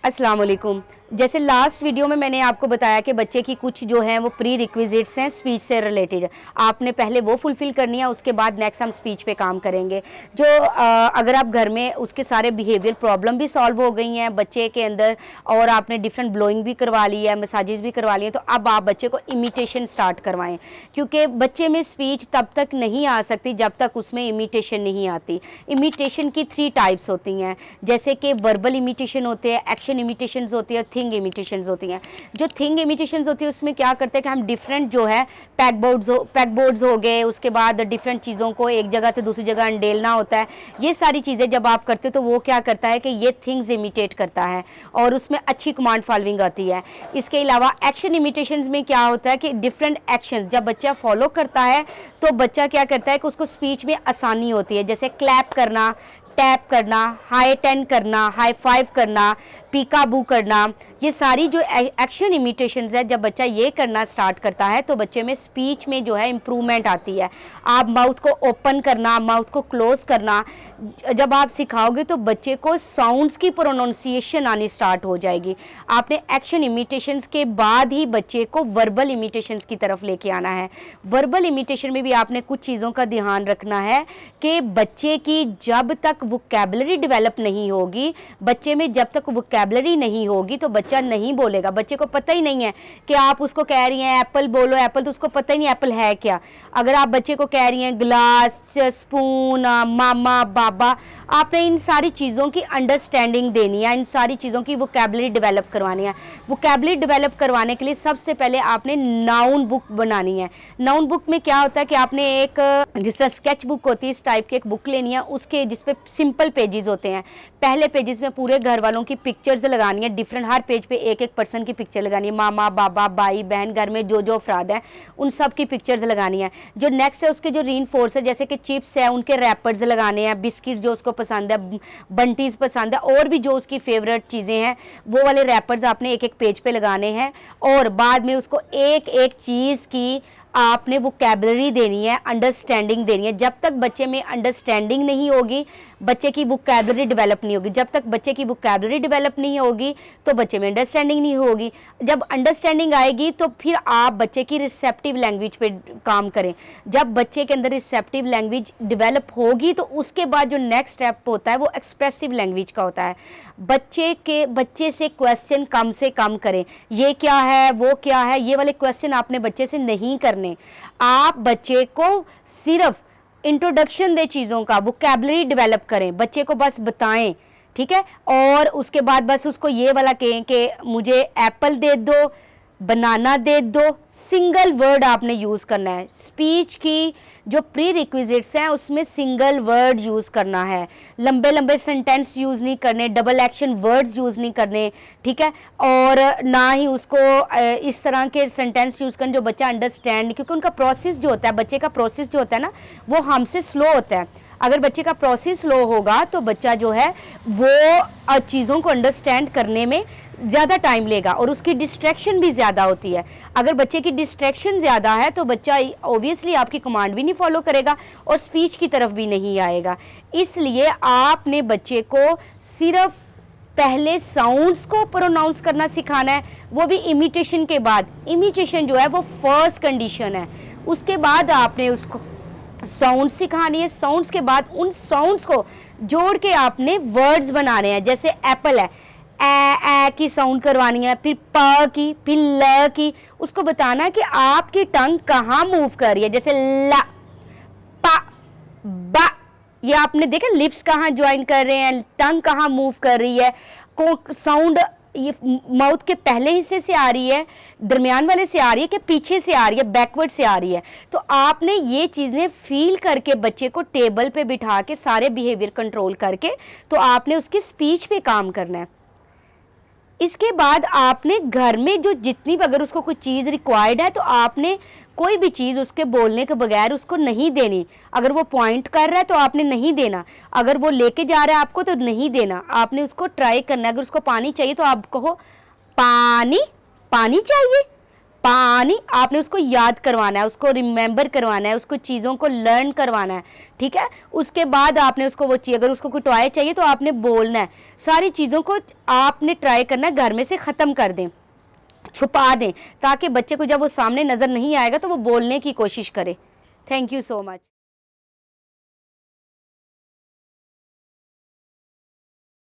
अस्सलाम वालेकुम। जैसे लास्ट वीडियो में मैंने आपको बताया कि बच्चे की कुछ जो हैं वो प्री रिक्विजिट्स हैं स्पीच से रिलेटेड, आपने पहले वो फुलफ़िल करनी है, उसके बाद नेक्स्ट हम स्पीच पे काम करेंगे। जो अगर आप घर में उसके सारे बिहेवियर प्रॉब्लम भी सॉल्व हो गई हैं बच्चे के अंदर और आपने डिफरेंट ब्लोइंग भी करवा ली है, मसाजेस भी करवा लिए, तो अब आप बच्चे को इमिटेशन स्टार्ट करवाएं, क्योंकि बच्चे में स्पीच तब तक नहीं आ सकती जब तक उसमें इमिटेशन नहीं आती। इमिटेशन की 3 टाइप्स होती हैं, जैसे कि वर्बल इमिटेशन होते हैं, एक्शन इमिटेशंस होती है, थिंग इमिटेशंस होती हैं। जो थिंग इमिटेशंस होती है उसमें क्या करते हैं कि हम डिफरेंट जो है पैकबोर्ड्स हो गए, उसके बाद डिफरेंट चीज़ों को एक जगह से दूसरी जगह अंडेलना होता है। ये सारी चीज़ें जब आप करते हो तो वो क्या करता है कि ये थिंग्स इमिटेट करता है और उसमें अच्छी कमांड फॉलोइंग आती है। इसके अलावा एक्शन इमिटेशंस में क्या होता है कि डिफरेंट एक्शंस जब बच्चा फॉलो करता है तो बच्चा क्या करता है कि उसको स्पीच में आसानी होती है, जैसे क्लैप करना, टैप करना, हाई 10 करना, हाई 5 करना, पीकाबू करना। ये सारी जो एक्शन इमिटेशंस है, जब बच्चा ये करना स्टार्ट करता है तो बच्चे में स्पीच में जो है इम्प्रूवमेंट आती है। आप माउथ को ओपन करना, माउथ को क्लोज करना जब आप सिखाओगे तो बच्चे को साउंड्स की प्रोनाउंसिएशन आनी स्टार्ट हो जाएगी। आपने एक्शन इमिटेशंस के बाद ही बच्चे को वर्बल इमिटेशंस की तरफ लेके आना है। वर्बल इमिटेशन में भी आपने कुछ चीज़ों का ध्यान रखना है कि बच्चे की जब तक वोकैबुलरी डेवलप नहीं होगी, बच्चे में जब तक वोकैबुलरी नहीं होगी तो बच्चा नहीं बोलेगा। बच्चे को पता ही नहीं है कि आप उसको कह रही हैं एप्पल बोलो, एप्पल, तो उसको पता ही नहीं एप्पल है क्या। अगर आप बच्चे को कह रही हैं ग्लास, स्पून, मामा, बाबा, आपने इन सारी चीज़ों की अंडरस्टैंडिंग देनी है, इन सारी चीज़ों की वोकैबुलरी डेवलप करवानी है। वोकैबुलरी डेवलप करवाने के लिए सबसे पहले आपने नाउन बुक बनानी है। नाउन बुक में क्या होता है कि आपने एक जिस तरह स्केच बुक होती है इस टाइप की एक बुक लेनी है, उसके जिस पे सिंपल पेजेस होते हैं। पहले पेजेस में पूरे घर वालों की पिक्चर्स लगानी है, डिफरेंट हर पेज पे एक एक पर्सन की पिक्चर लगानी है, मामा, बाबा, भाई, बहन, घर में जो जो अफराद हैं उन सब की पिक्चर्स लगानी है। जो नेक्स्ट है उसके जो रीइंफोर्स है, जैसे कि चिप्स है उनके रैपर्स लगाने हैं, बिस्किट जो उसको पसंद है, बंटीज पसंद है, और भी जो उसकी फेवरेट चीज़ें हैं वो वाले रैपर्स आपने एक एक पेज पे लगाने हैं। और बाद में उसको एक एक चीज़ की आपने वोकैबुलरी देनी है, अंडरस्टैंडिंग देनी है। जब तक बच्चे में अंडरस्टैंडिंग नहीं होगी बच्चे की वोकैबुलरी डेवलप नहीं होगी। जब तक बच्चे की वोकैबुलरी डेवलप नहीं होगी तो बच्चे में अंडरस्टैंडिंग नहीं होगी। जब अंडरस्टैंडिंग आएगी तो फिर आप बच्चे की रिसेप्टिव लैंग्वेज पे काम करें। जब बच्चे के अंदर रिसेप्टिव लैंग्वेज डेवलप होगी तो उसके बाद जो नेक्स्ट स्टेप होता है वो एक्सप्रेसिव लैंग्वेज का होता है। बच्चे से क्वेश्चन कम से कम करें, ये क्या है, वो क्या है, ये वाले क्वेश्चन आपने बच्चे से नहीं करने। आप बच्चे को सिर्फ इंट्रोडक्शन दे चीज़ों का, वोकैबुलरी डेवलप करें, बच्चे को बस बताएं, ठीक है। और उसके बाद बस उसको ये वाला कहें कि मुझे एप्पल दे दो, बनाना दे दो। सिंगल वर्ड आपने यूज़ करना है। स्पीच की जो प्री रिक्विजिट्स हैं उसमें सिंगल वर्ड यूज़ करना है, लंबे लंबे सेंटेंस यूज़ नहीं करने, डबल एक्शन वर्ड्स यूज़ नहीं करने, ठीक है। और ना ही उसको इस तरह के सेंटेंस यूज़ करने जो बच्चा अंडरस्टैंड, क्योंकि उनका प्रोसेस जो होता है, बच्चे का प्रोसेस जो होता है ना वो हमसे स्लो होता है। अगर बच्चे का प्रोसेस स्लो होगा तो बच्चा जो है वो चीज़ों को अंडरस्टैंड करने में ज़्यादा टाइम लेगा और उसकी डिस्ट्रैक्शन भी ज़्यादा होती है। अगर बच्चे की डिस्ट्रैक्शन ज़्यादा है तो बच्चा ऑब्वियसली आपकी कमांड भी नहीं फॉलो करेगा और स्पीच की तरफ भी नहीं आएगा। इसलिए आपने बच्चे को सिर्फ पहले साउंड्स को प्रोनाउंस करना सिखाना है, वो भी इमिटेशन के बाद। इमिटेशन जो है वो फर्स्ट कंडीशन है, उसके बाद आपने उसको साउंड सिखानी है। साउंड्स के बाद उन साउंड्स को जोड़ के आपने वर्ड्स बनाने हैं। जैसे एप्पल है, ए की साउंड करवानी है, फिर प की, फिर ल की। उसको बताना कि आपकी टंग कहाँ मूव कर रही है, जैसे ला, पा, बा। ये आपने देखा लिप्स कहाँ ज्वाइन कर रहे हैं, टंग कहाँ मूव कर रही है, साउंड ये माउथ के पहले हिस्से से आ रही है, दरमियान वाले से आ रही है कि पीछे से आ रही है, बैकवर्ड से आ रही है। तो आपने ये चीज़ें फील करके बच्चे को टेबल पे बिठा के सारे बिहेवियर कंट्रोल करके तो आपने उसकी स्पीच पे काम करना है। इसके बाद आपने घर में जो जितनी भी अगर उसको कोई चीज़ रिक्वायर्ड है तो आपने कोई भी चीज़ उसके बोलने के बगैर उसको नहीं देनी। अगर वो पॉइंट कर रहा है तो आपने नहीं देना, अगर वो लेके जा रहा है आपको तो नहीं देना, आपने उसको ट्राई करना है। अगर उसको पानी चाहिए तो आप कहो पानी, पानी चाहिए, पानी आपने उसको याद करवाना है, उसको रिमेंबर करवाना है, उसको चीज़ों को लर्न करवाना है, ठीक है। उसके बाद आपने उसको वो चाहिए, अगर उसको कोई टॉय चाहिए तो आपने बोलना है। सारी चीज़ों को आपने ट्राई करना है घर में से ख़त्म कर दें, छुपा दें, ताकि बच्चे को जब वो सामने नज़र नहीं आएगा तो वो बोलने की कोशिश करे। Thank you so much.